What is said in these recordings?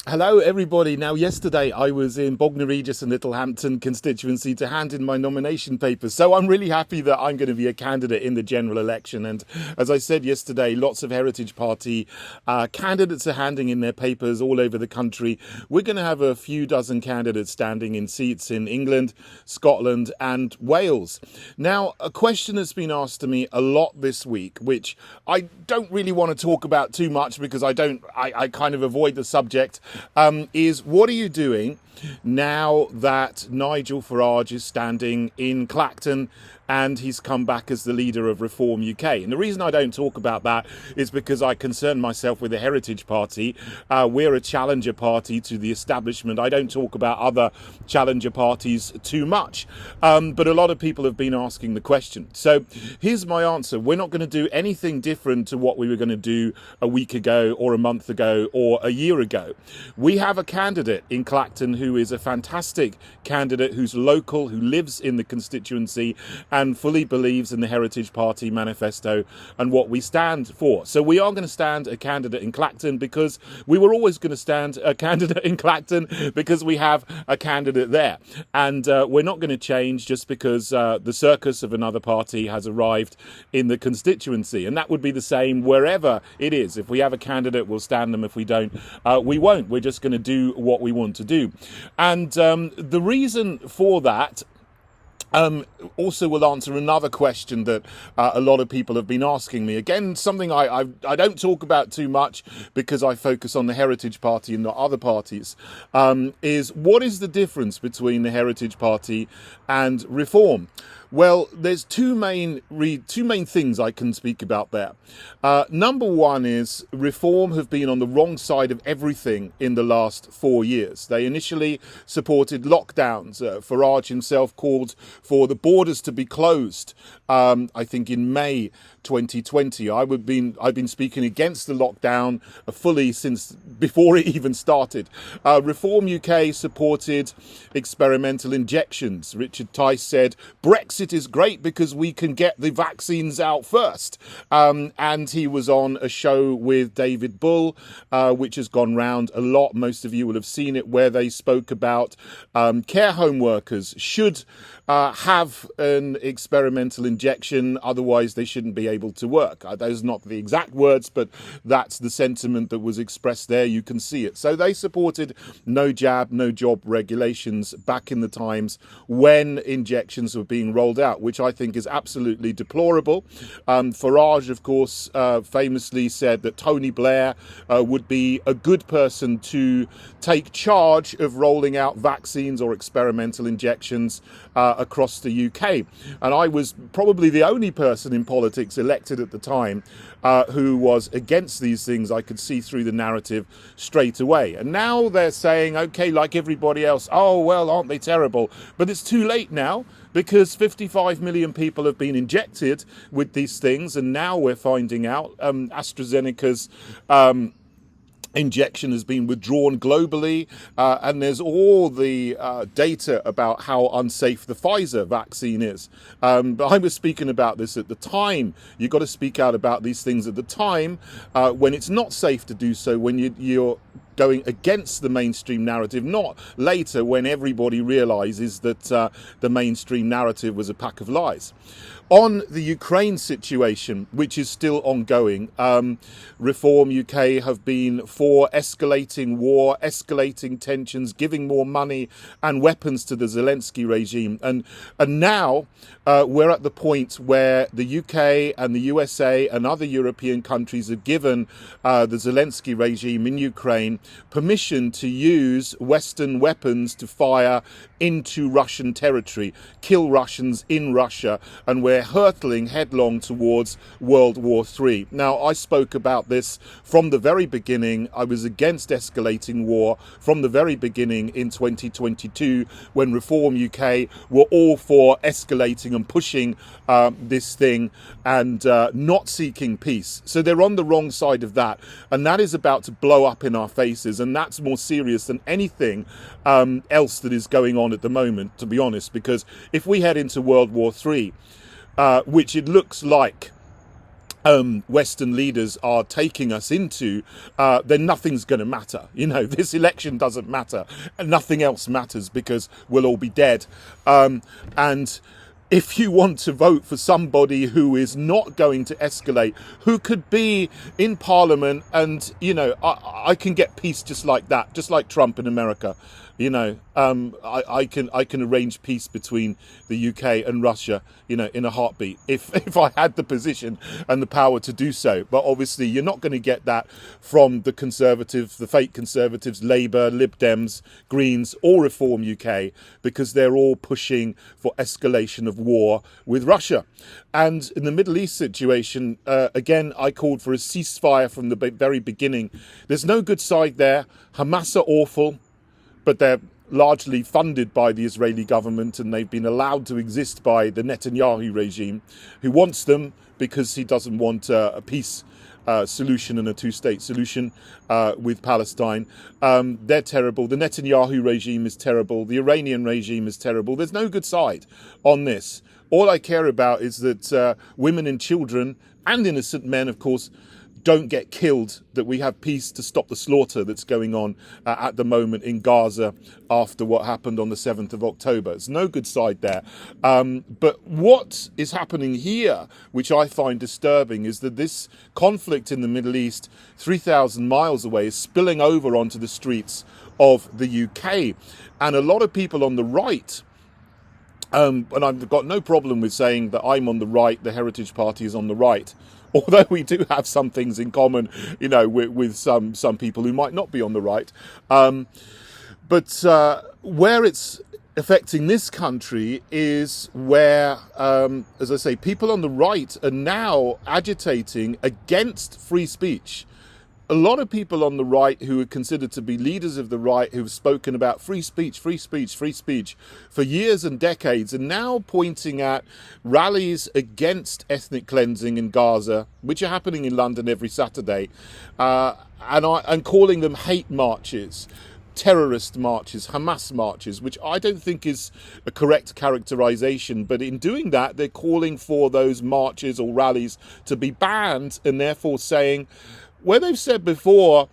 Hello, everybody. Now, yesterday I was in Bognor Regis and Littlehampton constituency to hand in my nomination papers. So I'm really happy that I'm going to be a candidate in the general election. And as I said yesterday, lots of Heritage Party candidates are handing in their papers all over the country. We're going to have a few dozen candidates standing in seats in England, Scotland, and Wales. Now, a question that's been asked to me a lot this week, which I don't really want to talk about too much because I kind of avoid the subject. Is what are you doing now that Nigel Farage is standing in Clacton and he's come back as the leader of Reform UK? And the reason I don't talk about that is because I concern myself with the Heritage Party. We're a challenger party to the establishment. I don't talk about other challenger parties too much. But a lot of people have been asking the question. So here's my answer. We're not going to do anything different to what we were going to do a week ago or a month ago or a year ago. We have a candidate in Clacton who is a fantastic candidate, who's local, who lives in the constituency and fully believes in the Heritage Party manifesto and what we stand for. So we are going to stand a candidate in Clacton because we were always going to stand a candidate in Clacton because we have a candidate there. And we're not going to change just because the circus of another party has arrived in the constituency. And that would be the same wherever it is. If we have a candidate, we'll stand them. If we don't, we won't. We're just going to do what we want to do. And the reason for that also will answer another question that a lot of people have been asking me. Again, something I don't talk about too much because I focus on the Heritage Party and not other parties, is what is the difference between the Heritage Party and Reform? Well, there's two main things I can speak about there. Number one is Reform have been on the wrong side of everything in the last 4 years. They initially supported lockdowns. Farage himself called for the borders to be closed, I think in May 2020. I've been speaking against the lockdown fully since before it even started. Reform UK supported experimental injections. Richard Tice said Brexit is great because we can get the vaccines out first. And he was on a show with David Bull, which has gone round a lot. Most of you will have seen it, where they spoke about care home workers should have an experimental injection, otherwise they shouldn't be able to work. Those are not the exact words, but that's the sentiment that was expressed there. You can see it. So they supported no jab, no job regulations back in the times when injections were being rolled out, which I think is absolutely deplorable. Farage, of course, famously said that Tony Blair would be a good person to take charge of rolling out vaccines or experimental injections across the UK. And I was probably the only person in politics elected at the time who was against these things. I could see through the narrative straight away. And now they're saying, okay, like everybody else, oh, well, aren't they terrible? But it's too late now, because 55 million people have been injected with these things. And now we're finding out AstraZeneca's injection has been withdrawn globally, and there's all the data about how unsafe the Pfizer vaccine is. But I was speaking about this at the time. You've got to speak out about these things at the time when it's not safe to do so, when you're going against the mainstream narrative, not later when everybody realizes that the mainstream narrative was a pack of lies. On the Ukraine situation, which is still ongoing, Reform UK have been for escalating war, escalating tensions, giving more money and weapons to the Zelensky regime. And now we're at the point where the UK and the USA and other European countries have given the Zelensky regime in Ukraine permission to use Western weapons to fire into Russian territory, kill Russians in Russia, and we're hurtling headlong towards World War III. Now, I spoke about this from the very beginning. I was against escalating war from the very beginning in 2022, when Reform UK were all for escalating and pushing this thing and not seeking peace. So they're on the wrong side of that, and that is about to blow up in our faces, and that's more serious than anything else that is going on at the moment, to be honest, because if we head into World War III, which it looks like Western leaders are taking us into, then nothing's going to matter. This election doesn't matter, and nothing else matters because we'll all be dead. And if you want to vote for somebody who is not going to escalate, who could be in Parliament, and I can get peace just like that, just like Trump in America. I can arrange peace between the UK and Russia, in a heartbeat, if I had the position and the power to do so. But obviously, you're not going to get that from the Conservatives, the fake Conservatives, Labour, Lib Dems, Greens, or Reform UK, because they're all pushing for escalation of war with Russia. And in the Middle East situation, again, I called for a ceasefire from the very beginning. There's no good side there. Hamas are awful, but they're largely funded by the Israeli government, and they've been allowed to exist by the Netanyahu regime, who wants them because he doesn't want a peace solution and a two-state solution with Palestine. They're terrible. The Netanyahu regime is terrible. The Iranian regime is terrible. There's no good side on this. All I care about is that women and children and innocent men, of course, don't get killed, that we have peace to stop the slaughter that's going on at the moment in Gaza after what happened on the 7th of October. It's no good side there. But what is happening here, which I find disturbing, is that this conflict in the Middle East, 3,000 miles away, is spilling over onto the streets of the UK. And a lot of people on the right, and I've got no problem with saying that I'm on the right, the Heritage Party is on the right, although we do have some things in common, with some people who might not be on the right. But where it's affecting this country is where, as I say, people on the right are now agitating against free speech. A lot of people on the right who are considered to be leaders of the right, who've spoken about free speech, free speech, free speech for years and decades, are now pointing at rallies against ethnic cleansing in Gaza, which are happening in London every Saturday, and calling them hate marches, terrorist marches, Hamas marches, which I don't think is a correct characterization. But in doing that, they're calling for those marches or rallies to be banned, and therefore saying, where they've said before,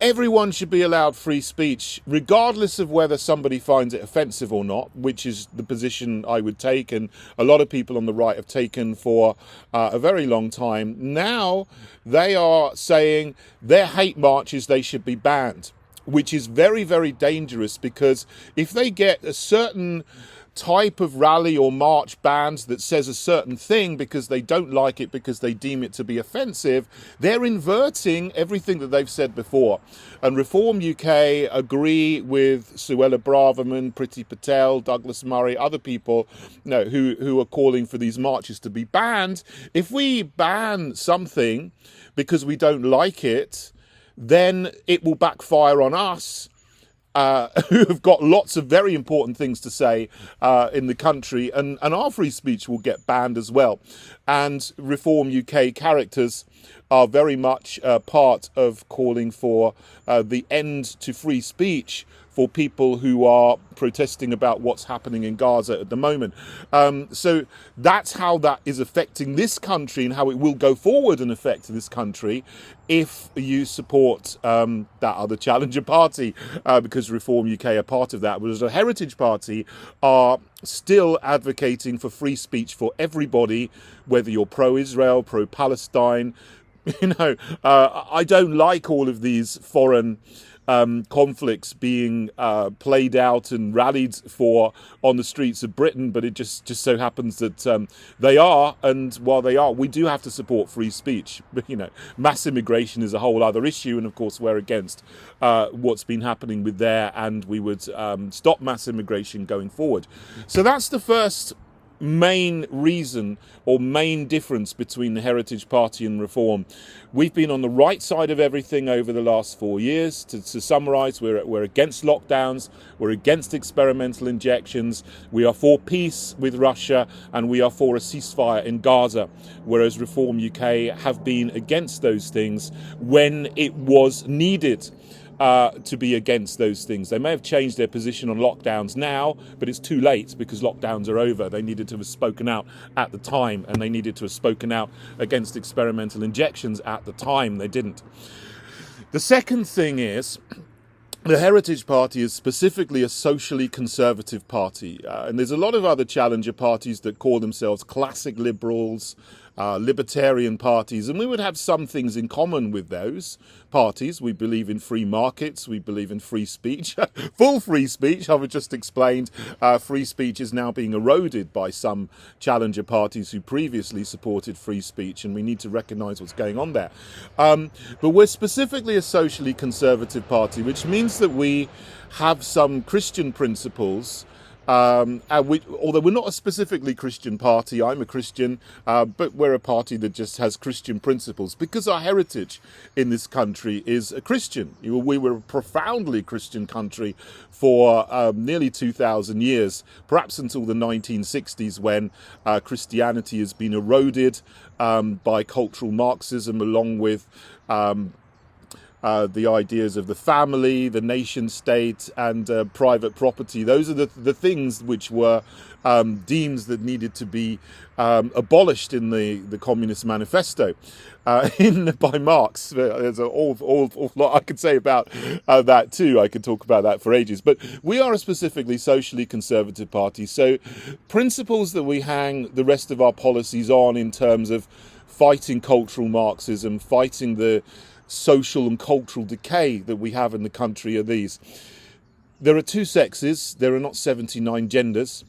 everyone should be allowed free speech, regardless of whether somebody finds it offensive or not, which is the position I would take, and a lot of people on the right have taken for a very long time. Now they are saying their hate marches, they should be banned, which is very, very dangerous, because if they get a certain type of rally or march banned that says a certain thing because they don't like it, because they deem it to be offensive, they're inverting everything that they've said before. And Reform UK agree with Suella Braverman, Priti Patel, Douglas Murray, other people who are calling for these marches to be banned. If we ban something because we don't like it, then it will backfire on us, who have got lots of very important things to say in the country, and our free speech will get banned as well. And Reform UK characters are very much part of calling for the end to free speech for people who are protesting about what's happening in Gaza at the moment. So that's how that is affecting this country, and how it will go forward and affect this country if you support that other challenger party, because Reform UK are part of that. Whereas the Heritage Party are still advocating for free speech for everybody, whether you're pro-Israel, pro-Palestine. I don't like all of these foreign conflicts being played out and rallied for on the streets of Britain, but it just so happens that they are, and while they are, we do have to support free speech. But mass immigration is a whole other issue, and of course we're against what's been happening with there, and we would stop mass immigration going forward. So that's the first main reason or main difference between the Heritage Party and Reform. We've been on the right side of everything over the last 4 years. To summarise, we're against lockdowns, we're against experimental injections, we are for peace with Russia, and we are for a ceasefire in Gaza, whereas Reform UK have been against those things when it was needed. to be against those things. They may have changed their position on lockdowns now, but it's too late because lockdowns are over. They needed to have spoken out at the time, and they needed to have spoken out against experimental injections at the time. They didn't. The second thing is, the Heritage Party is specifically a socially conservative party, and there's a lot of other challenger parties that call themselves classic liberals, libertarian parties, and we would have some things in common with those parties. We believe in free markets, we believe in free speech, full free speech. I've just explained free speech is now being eroded by some challenger parties who previously supported free speech, and we need to recognise what's going on there. But we're specifically a socially conservative party, which means that we have some Christian principles. Although we're not a specifically Christian party, I'm a Christian, but we're a party that just has Christian principles because our heritage in this country is a Christian. We were a profoundly Christian country for nearly 2,000 years, perhaps until the 1960s when Christianity has been eroded by cultural Marxism, along with the ideas of the family, the nation state, and private property. Those are the things which were deemed that needed to be abolished in the Communist Manifesto by Marx. There's an awful lot I could say about that too. I could talk about that for ages. But we are a specifically socially conservative party. So principles that we hang the rest of our policies on in terms of fighting cultural Marxism, fighting the social and cultural decay that we have in the country are these. There are two sexes, there are not 79 genders.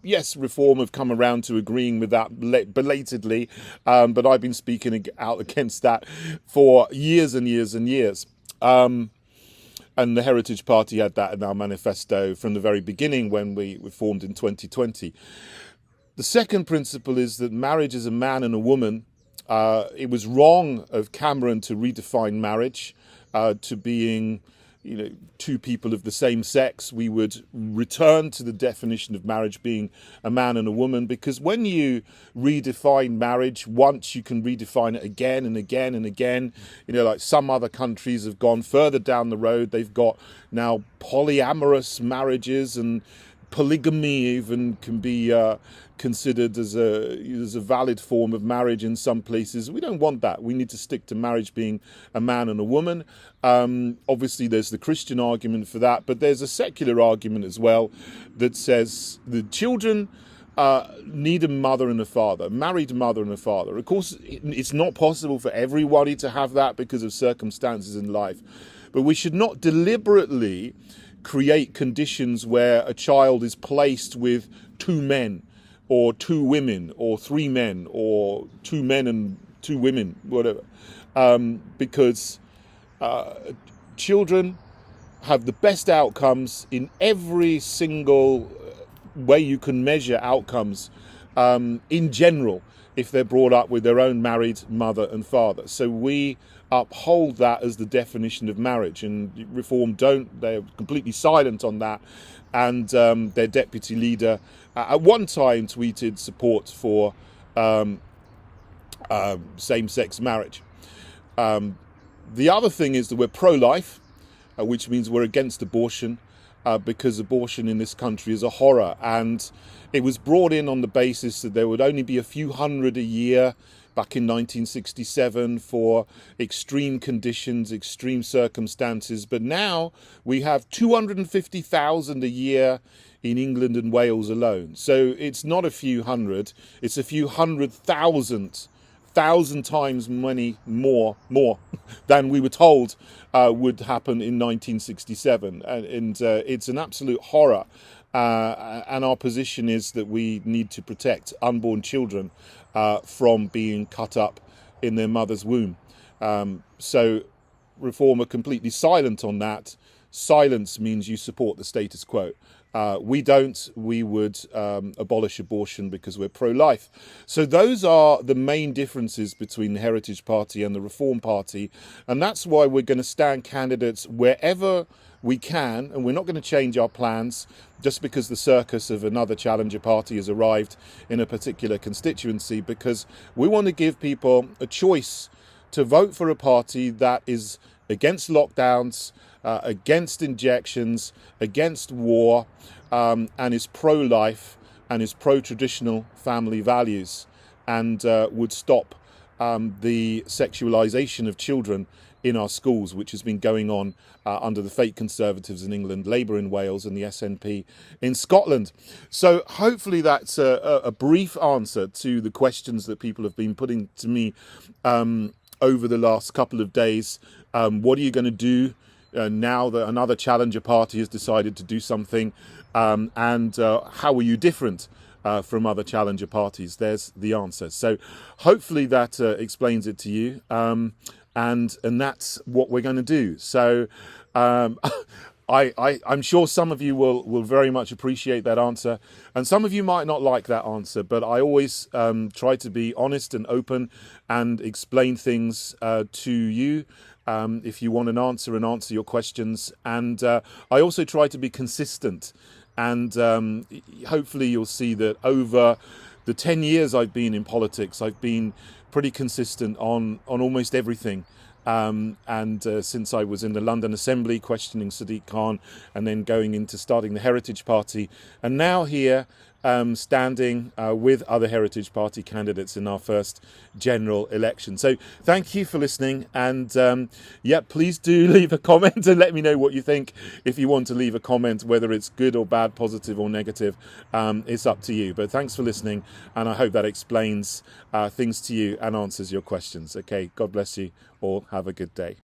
Yes, Reform have come around to agreeing with that belatedly, but I've been speaking out against that for years and years and years. And the Heritage Party had that in our manifesto from the very beginning when we formed in 2020. The second principle is that marriage is a man and a woman. It was wrong of Cameron to redefine marriage to being, two people of the same sex. We would return to the definition of marriage being a man and a woman, because when you redefine marriage once, you can redefine it again and again and again. Like some other countries have gone further down the road. They've got now polyamorous marriages, and polygamy even can be considered as a valid form of marriage in some places. We don't want that. We need to stick to marriage being a man and a woman. Obviously, there's the Christian argument for that, but there's a secular argument as well that says the children need a mother and a father, married mother and a father. Of course, it's not possible for everybody to have that because of circumstances in life, but we should not deliberately create conditions where a child is placed with two men, or two women, or three men, or two men and two women, whatever. Because children have the best outcomes in every single way you can measure outcomes in general if they're brought up with their own married mother and father. So we uphold that as the definition of marriage, and Reform don't. They're completely silent on that, and their deputy leader at one time tweeted support for same-sex marriage. The other thing is that we're pro-life, which means we're against abortion, because abortion in this country is a horror, and it was brought in on the basis that there would only be a few hundred a year back in 1967 for extreme conditions, extreme circumstances. But now we have 250,000 a year in England and Wales alone. So it's not a few hundred, it's a few 100,000 times many more than we were told would happen in 1967. And it's an absolute horror. And our position is that we need to protect unborn children from being cut up in their mother's womb. So Reform are completely silent on that. Silence means you support the status quo. We don't. We would abolish abortion because we're pro-life. So those are the main differences between the Heritage Party and the Reform Party. And that's why we're going to stand candidates wherever we can. And we're not going to change our plans just because the circus of another challenger party has arrived in a particular constituency, because we want to give people a choice to vote for a party that is against lockdowns, against injections, against war, and is pro-life and is pro-traditional family values, and would stop the sexualisation of children in our schools, which has been going on under the fake Conservatives in England, Labour in Wales and the SNP in Scotland. So hopefully that's a brief answer to the questions that people have been putting to me over the last couple of days. What are you going to do now that another challenger party has decided to do something? And how are you different from other challenger parties? There's the answer. So hopefully that explains it to you. And that's what we're going to do. So I'm sure some of you will very much appreciate that answer, and some of you might not like that answer, but I always try to be honest and open and explain things to you. If you want an answer, and answer your questions. And I also try to be consistent. And hopefully you'll see that over the 10 years I've been in politics, I've been pretty consistent on almost everything. Since I was in the London Assembly questioning Sadiq Khan, and then going into starting the Heritage Party, and now here standing with other Heritage Party candidates in our first general election. So thank you for listening, and please do leave a comment and let me know what you think. If you want to leave a comment, whether it's good or bad, positive or negative, it's up to you. But thanks for listening, and I hope that explains things to you and answers your questions. Okay, God bless you all. Have a good day.